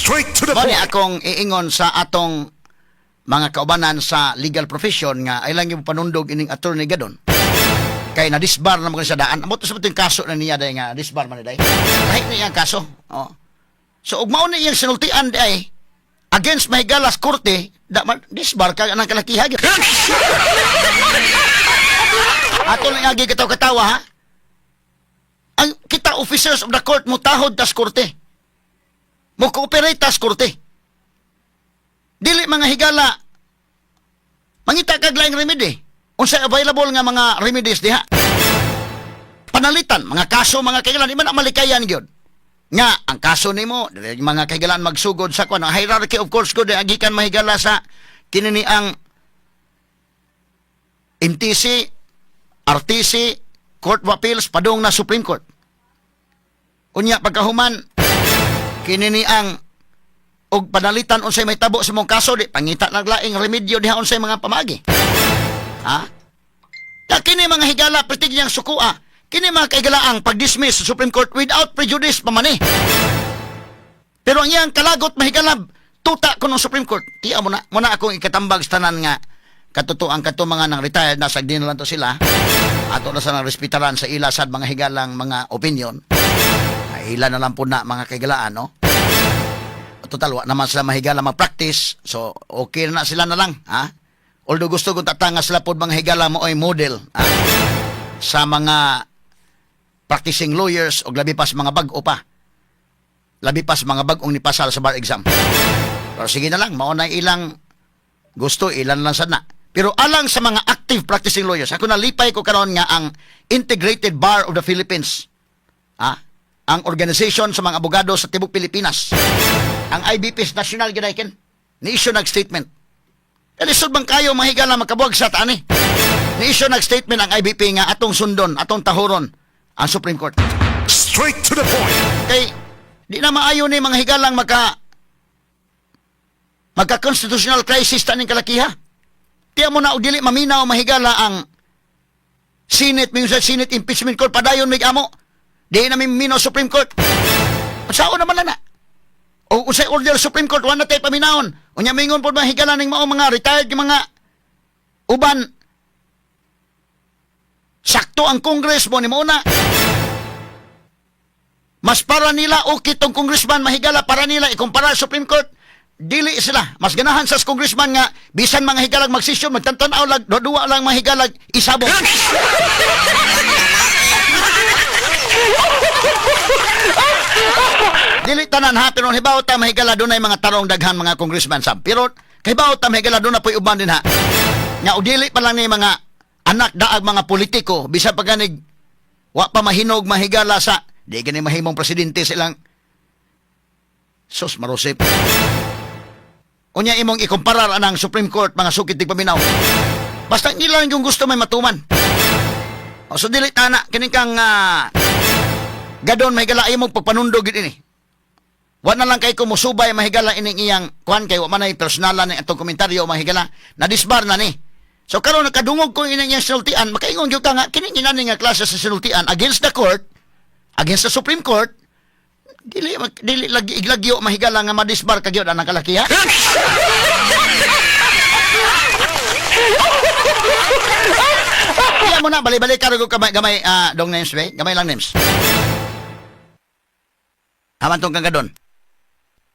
Straight to the Mao ni point. akong iingon sa atong mga kaubanan sa legal profession nga ay lang yung panundog ining attorney gadon. Kay na-disbar naman sa daan. Amo to sa yung kaso na niya day nga disbar man day. Kahit na iyang kaso. Oh. So ug mao ni iyang sinultian day against mahigalas korte, disbar ka ng kalakiha. Ato lang agi katawa ha. Ang kita officers of the court mo tahod tas korte. Mo cooperate tas korte. Dili mga higala mangita kag laing remedy. Unsay available nga mga remedies diha? Panalitan mga kaso mga kaigalan di man ang malikayan gyud. Nga ang kaso nimo mga kaigalan magsugod sa kuan hierarchy of course gud agikan mahigala sa kinini ang MTC, RTC, Court of Appeals padung na Supreme Court. Unya pagkahuman kinini ang og panalitan unsay may tabo sa mong kaso di pangita naglaing remedyo diha unsay mga pamagi. Ha? Na kini mga higala pretig niyang sukua. Kini mga kaigalaang pag-dismiss sa Supreme Court without prejudice pamani. Pero ang iyang kalagot mahigalab tuta ko ng Supreme Court. Tiya mo na akong ikatambag sa tanan nga katutuan kato mga nang retired na sagdin lang to sila. Ato na sa nang respetaran sa ila sad mga higalang mga opinion. Ay ila na lang po na mga kaigalaan no. Total wa naman sila mahigala mag-practice. So okay na sila na lang, ha? Although gusto kong tatanga sila po mga higala mo ay model sa mga practicing lawyers o labi pas mga bag-o pa. Labi pas mga bag-ong nipasal sa bar exam. Pero sige na lang, mauna ilang gusto, ilan lang sana. Pero alang sa mga active practicing lawyers, ako nalipay ko karon nga ang Integrated Bar of the Philippines. Ang organization sa mga abogado sa Tibok Pilipinas. Ang IBP's National Ginaiken. Ni-issue nag-statement. Kalisod bang kayo mahigala makabuag sa taan eh? Ni-issue nag-statement ang IBP nga atong sundon, atong tahuron ang Supreme Court. Straight to the point. Kay, di na maayo ni mga higalang magka-constitutional crisis taning kalakiha. Tiya mo na o dili maminaw mahigala ang Senate, minsan Senate Impeachment Court, padayon may amo. Di namin minaw Supreme Court. Sao naman na. O usay order Supreme Court, wala tayo paminahon. Unya mingon po mga higala ng mga retired yung mga uban. Sakto ang Congress mo ni Muna. Mas para nila okay tong congressman mahigala para nila ikumpara sa Supreme Court. Dili sila. Mas ganahan sa congressman nga bisan mga higalag magsisyon, magtantanaw lang, duwa lang mga higalag isabong. Dili tanan ha, pero hibaw ta mahigala doon ay mga tarong daghan mga congressman sab. Pero hibaw ta mahigala doon na po uban din ha. Nga udili pa lang ni mga anak daag mga politiko, bisa pa ganig wa pa mahinog mahigala sa di gani mahimong presidente silang sus marusip. Unya imong ikumparar anang Supreme Court mga sukit tig paminaw. Basta ilang yung gusto may matuman. O so dili tana kining kang gadon mahigala imong pagpanundog gid ini. Wa na lang kay ko musubay mahigala ining iyang kuan kay wa man ay personalan ni atong komentaryo mahigala na disbar na ni. So karon nakadungog ko ining iyang sinultian makaingon gyud ka nga kini inani nga klase sa sinultian against the court, against the Supreme Court. Dili lagi iglagyo mahigala nga madisbar ka gyud ang kalakiha. Kaya mo na bali-bali ka ro gamay dong names be, gamay lang names. Haman tong kang gadon.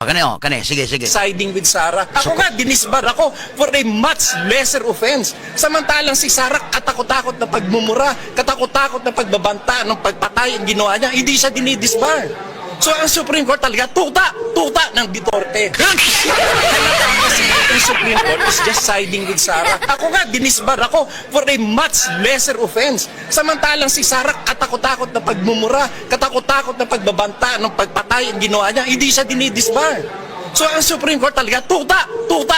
Kani, sige. Siding with Sarah. Ako nga, dinisbar ako for a much lesser offense. Samantalang si Sarah, katakot-takot na pagmumura, katakot-takot na pagbabanta ng pagpatay ang ginawa niya, hindi siya dinidisbar. So ang Supreme Court talaga, tuta ng Duterte. Kasi ang Supreme Court is just siding with Sarah. Ako nga, dinisbar ako for a much lesser offense. Samantalang si Sarah, katakot-takot na pagmumura, katakot-takot na pagbabanta ng pagpatay ang ginawa niya, hindi siya dinidisbar. So ang Supreme Court talaga, tuta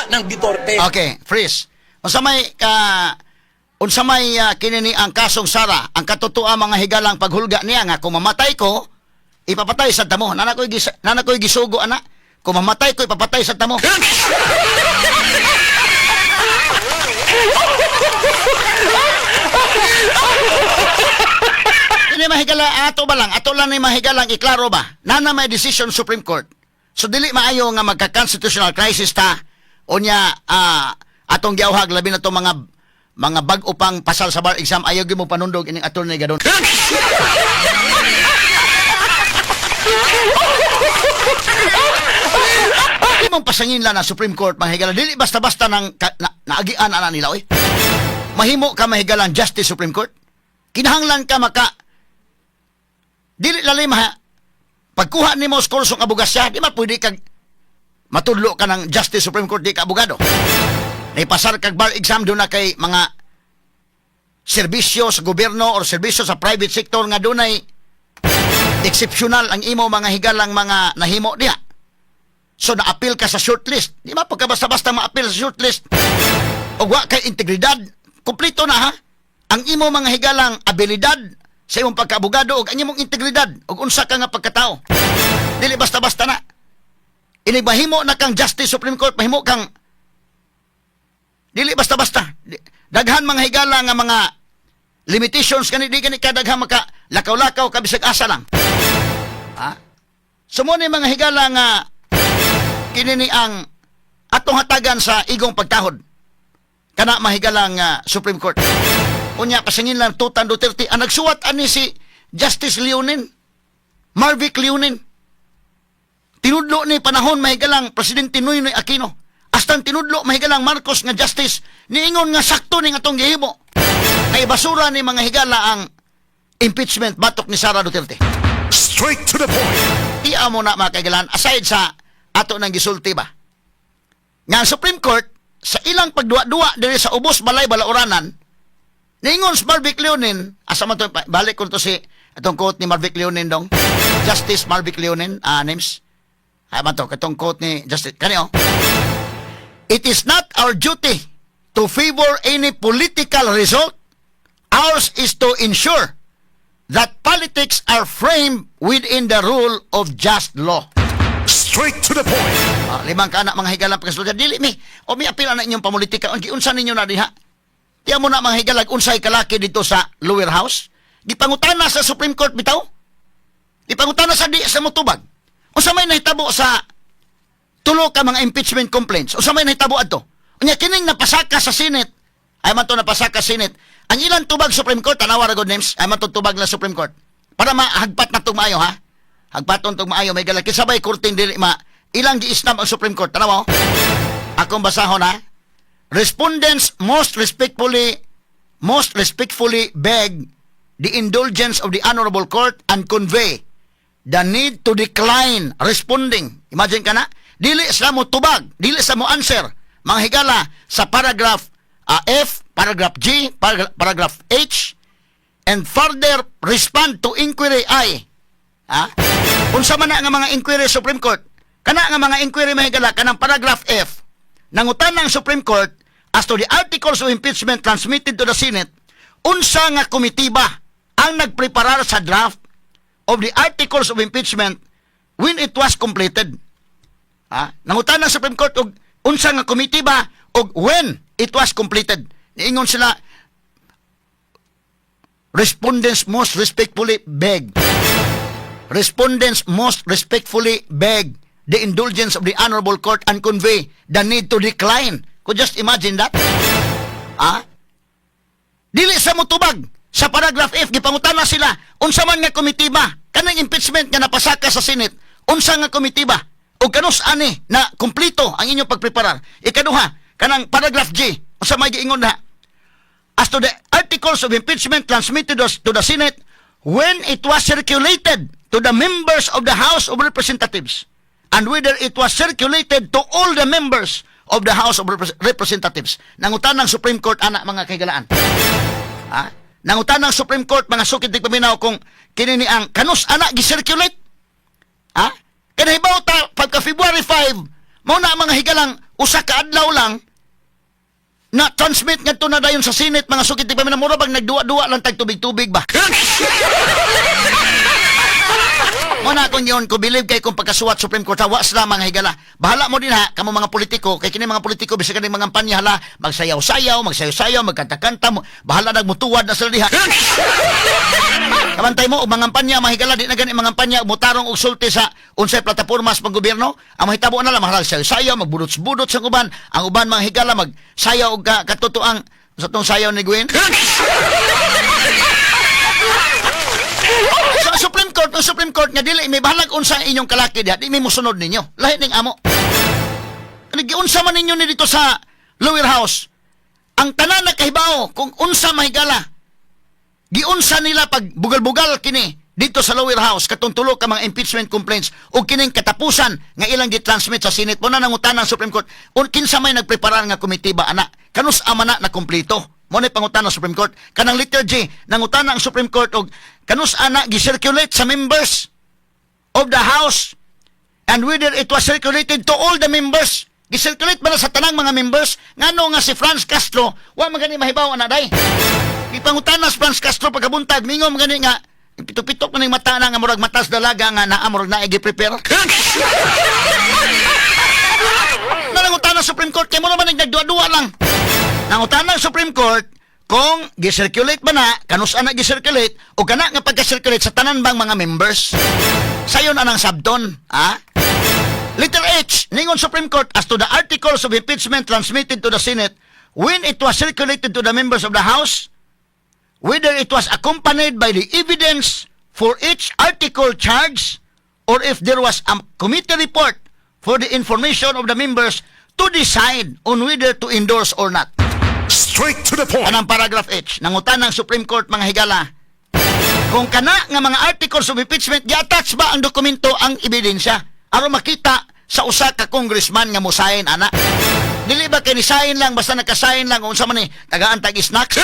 ng Duterte. Okay, freeze. Unsa may kinini ang kasong Sara, ang katutuan mga higalang paghulga niya nga kung mamatay ko, ipapatay sa tamo. Nana ko'y gisugo, anak. Kung mamatay ko, ipapatay sa tamo. Hindi mahigala, ato lang ni mahigalang iklaro ba? Nana may decision Supreme Court So dili maayo nga magka-constitutional crisis ta unya atong giawhag labi na to mga bag-o pang pasal sa bar exam ayaw gyud mo panundog ining attorney gadon. Di mong pasangin lang na Supreme Court mahigala dili basta-basta nang naagian ana nila oy. Mahimo ka mahigalang Justice Supreme Court. Kinahanglan ka dili lalim ha. Pagkuha nimo sa kursong abogasya, di ba pwede kag matudlo ka ng Justice Supreme Court di ka abogado. Naipasar kag bar exam doon na kay mga serbisyo sa gobyerno o serbisyo sa private sector nga dunay exceptional ang imo mga higalang mga nahimo diha. So na-appeal ka sa shortlist. Di ba pagka basta-basta ma-appeal sa shortlist o wa kay integridad, kumpleto na ha. Ang imo mga higalang abilidad sa imong pagkaabogado o ang imong integridad o unsa ka nga pagkatao. Dili basta-basta na. Ini mahimo na kang Justice Supreme Court, mahimo kang dili basta-basta. Daghan mga higala nga mga limitations kani di kani kadaghan maka lakaw-lakaw ka bisag asa lang. Ha? Sumo ni mga higala nga kini ang atong hatagan sa igong pagtahod. Kana mahigalang Supreme Court. Unya pasangin lang Tutan Duterte ang nagsuwat ani si Justice Leonin, Marvic Leonin. Tinudlo ni panahon mahigalang Presidente Noynoy Aquino. Hasta tinudlo mahigalang Marcos nga justice niingon nga sakto ning atong gihimo. Kay basura ni mga higala ang impeachment batok ni Sara Duterte. Straight to the point. Iya mo na mga kaigalan aside sa ato nang gisulti ba. Nga ang Supreme Court sa ilang pagduwa-duwa diri sa ubos balay balauranan niingon si Marvic Leonin asa man to balik ko to si atong quote ni Marvic Leonin dong. Justice Marvic Leonin names. Ay man to katong quote ni Justice kanio. It is not our duty to favor any political result. Ours is to ensure that politics are framed within the rule of just law. Straight to the point. Limang ka anak mga higalang pagkasulta. Dili mi. O mi apil na inyong pamulitika. Ang giunsa ninyo na diha. Tiyan mo na mga higalag unsay kalaki dito sa lower house. Gipangutana sa Supreme Court bitaw. Gipangutana sa di sa mutubag. Unsa may nahitabo sa tulo ka mga impeachment complaints. Unsa may nahitabo adto. Unya kining napasaka sa Senate. Ay man to napasaka sa Senate. Ang ilang tubag Supreme Court tanawa ra god names. Ay man to tubag na Supreme Court. Para mahagpat na tong maayo ha. Hagpaton tong maayo may galaki sabay kurting dili ilang giisnam ang Supreme Court tanawa. Akong basahon ha. Respondents most respectfully beg the indulgence of the Honorable Court and convey the need to decline responding. Imagine ka na, dili sa mo tubag, dili sa mo answer, mga higala sa paragraph F, paragraph G, paragraph H, and further respond to inquiry I. Unsa man na nga mga inquiry Supreme Court, kana nga mga inquiry mga higala, kanang paragraph F, nangutan ng Supreme Court as to the articles of impeachment transmitted to the Senate, unsa nga komitiba ang nagpreparar sa draft of the articles of impeachment when it was completed. Nangutan ng Supreme Court og unsa nga komitiba og when it was completed. Niingon sila, respondents most respectfully beg the indulgence of the Honorable Court and convey the need to decline. Could just imagine that? Dili sa mutubag sa paragraph F gipangutana sila unsa man nga komitiba kanang impeachment nga napasaka sa Senate unsa nga komitiba ug kanus ani na kumpleto ang inyong pagpreparar. Ikaduha kanang paragraph G unsa may giingon na as to the articles of impeachment transmitted to the Senate when it was circulated to the members of the House of Representatives and whether it was circulated to all the members of the House of Representatives. Nangutan ng Supreme Court anak mga kaigalaan. Nangutan ng Supreme Court mga sukit ng paminaw kung kinini ang kanus anak gi-circulate. Kanahibaw ta pagka February 5 mao na mga higalang usa ka adlaw lang na transmit ngadto na dayon sa Senate mga sukit ng paminaw mura bang nagduwa-duwa lang tag tubig-tubig ba. Mo na kung yun, kung believe kay kung pagkasuwat Supreme Court, wa sila mga higala. Bahala mo din ha, kamo mga politiko, kay kini mga politiko, bisa ka mga kampanya hala, magsayaw-sayaw, magkanta-kanta mo, bahala nagmutuwad na sila diha. Kamantay mo, mga kampanya, mga higala, di na gani mga kampanya, mutarong og sulti sa unsay plataporma sa panggobyerno, ang mahitabo na lang, mahalag sayaw, magbudots-budots sa uban, ang uban mga higala, magsayaw og katutoang, sa itong sayaw ni Gwen. Sa Supreme Court nga dili may bahalag unsa ang inyong kalaki diha, di may musunod ninyo. Lahi ning amo. Giunsa man ninyo ni dito sa lower house. Ang tanan na kahibaw kung unsa mahigala. Giunsa nila pag bugal-bugal kini dito sa lower house katong tulo ka mga impeachment complaints ug kining katapusan nga ilang gi-transmit sa Senate mo na nangutan ng Supreme Court. Kinsa may nagpreparar nga komitiba ana? Kanus amana na kumpleto. Mo na pangutan ng Supreme Court. Kanang letter J, nangutan ang Supreme Court og kanus ana gi-circulate sa members of the House and whether it was circulated to all the members. Gi-circulate ba na sa tanang mga members? Ngano nga si Franz Castro, wa magani mahibaw ana day. Ipangutan na si Franz Castro pagkabuntag, mingom gani nga pitok-pitok na ning mata na nga murag matas dalaga nga naa murag na gi-prepare. Nangutan ng Supreme Court kay mo naman nagdua-dua lang. Nangutan ng Supreme Court kung gi-circulate ba na, kanus ana gi-circulate, o kana nga pagka-circulate sa tanan bang mga members. Sayon anang sabton, ha? Letter H, ningon Supreme Court as to the articles of impeachment transmitted to the Senate when it was circulated to the members of the House, whether it was accompanied by the evidence for each article charged, or if there was a committee report for the information of the members to decide on whether to endorse or not. Straight to the point. Anang paragraph H, nangutan ng Supreme Court mga higala, kung kana nga mga articles of impeachment, gi-attach ba ang dokumento ang ebidensya aron makita sa usa ka congressman nga musayin ana? Dili ba kay nisayin lang basta nakasayin lang unsa man ni tagaan tag snacks?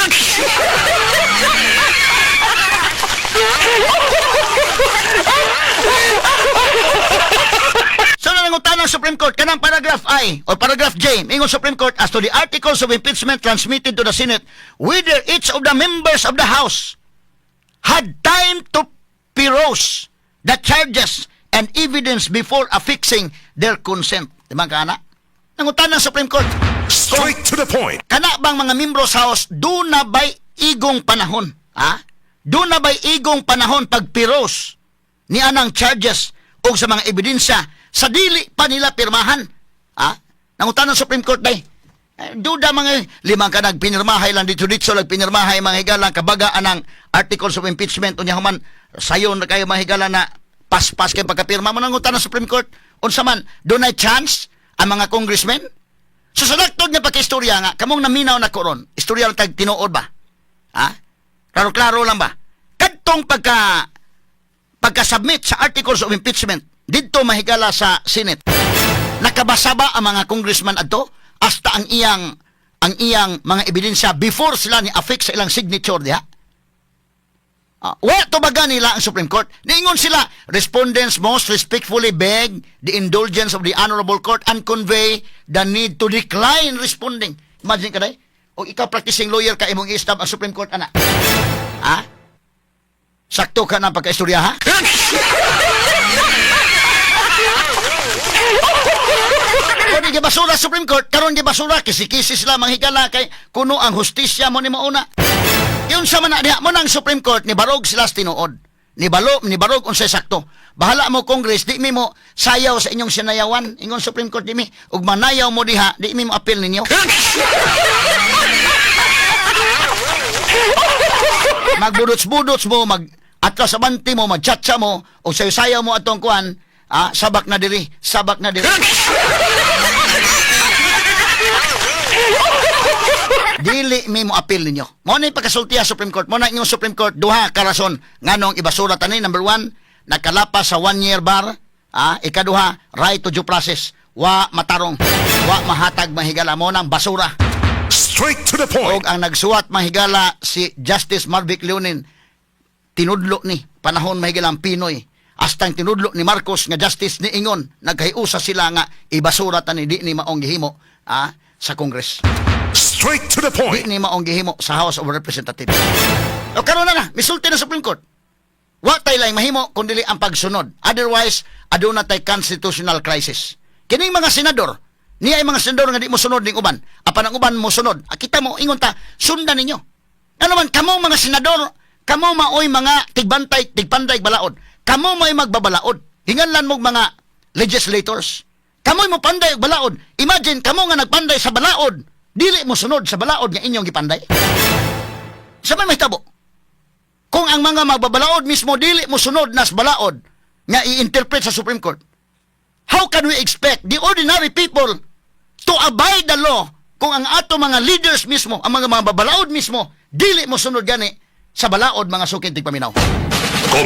So nangutan ng Supreme Court kanang paragraph I or paragraph J, ingon Supreme Court as to the articles of impeachment transmitted to the Senate, whether each of the members of the House had time to peruse the charges and evidence before affixing their consent. Di ba kana? Nangutan ng Supreme Court. Straight to the point. Kana bang mga membro sa House do na bay igong panahon? Ha? Do na bay igong panahon pagpiros ni anang charges o sa mga ebidensya sa dili pa nila pirmahan? Ha? Nangutan ng Supreme Court day. Duda mga limang ka nagpinirmahay lang dito lang pinirmahay mga higalang kabaga anang articles of impeachment unya human sayon na kayo mga higala na pas-pas kay pagkapirma mo nangutan ng Supreme Court unsa man do na chance ang mga congressmen. So sa daktod nga pagkaistorya nga kamong naminaw na koron istorya lang tag tinuod ba? Ha? Klaro-klaro lang ba? Kadtong pagka-submit sa articles of impeachment dito mahigala sa Senate, nakabasa ba ang mga congressman adto hasta ang iyang mga ebidensya before sila ni affix sa ilang signature diha? Wa to baga nila ang Supreme Court. Niingon sila, respondents most respectfully beg the indulgence of the Honorable Court and convey the need to decline responding. Imagine ka day? O ikaw practicing lawyer ka imong i-stab ang Supreme Court ana. Ha? Sakto ka na pagkaistorya ha? Kung gibasura Supreme Court, karon gibasura kisi-kisi sila manghigala kay kuno ang hustisya mo ni mauna. Yun sa man diha mo nang Supreme Court ni barog sila tinuod. Ni barog unsay sakto. Bahala mo Congress, di mi mo sayaw sa inyong sinayawan. Ingon Supreme Court di mi ug manayaw mo diha, di mi mo appeal ninyo. Magbudots-budots mo, atras sa banti mo, magchatcha mo, o sayaw mo atong kuan, sabak na diri. Dili mi mo appeal ninyo. Mo na pagkasultiya Supreme Court. Mo na inyong Supreme Court duha ka rason nganong ibasura tani. Number 1, nakalapas sa 1-year bar. Ikaduha, right to due process. Wa matarong, wa mahatag mahigala mo nang basura. Straight to the point. Og ang nagsuwat mahigala si Justice Marvic Leonin, tinudlo ni panahon mahigalang Pinoy. Hastang tinudlo ni Marcos nga justice ni ingon, naghiusa sila nga ibasura tani di ni maong gihimo sa Congress. Straight to the Di point. ni maong gihimo sa House of Representatives. O karon na, misulti na Supreme Court. wa tay lang mahimo kundi ang pagsunod. Otherwise, aduna tay constitutional crisis. Kining mga senador, niya ay mga senador nga di mo sunod ning uban. Apan ang uban mo sunod. Kita mo ingon ta, sundan ninyo. Ano man kamo mga senador, kamo maoy mga tigbantay, tigpanday balaod. Kamo mo'y magbabalaod. Hinganlan mo mga legislators. Kamo'y mo panday og balaod. Imagine kamo nga nagpanday sa balaod, dili mo sunod sa balaod nga inyong gipanday. Sa may tabo. Kung ang mga magbabalaod mismo dili mo sunod nas balaod nga i-interpret sa Supreme Court, how can we expect the ordinary people to abide the law kung ang ato mga leaders mismo, ang mga mababalaod mismo, dili mo sunod gani sa balaod mga sukin tigpaminaw? Comment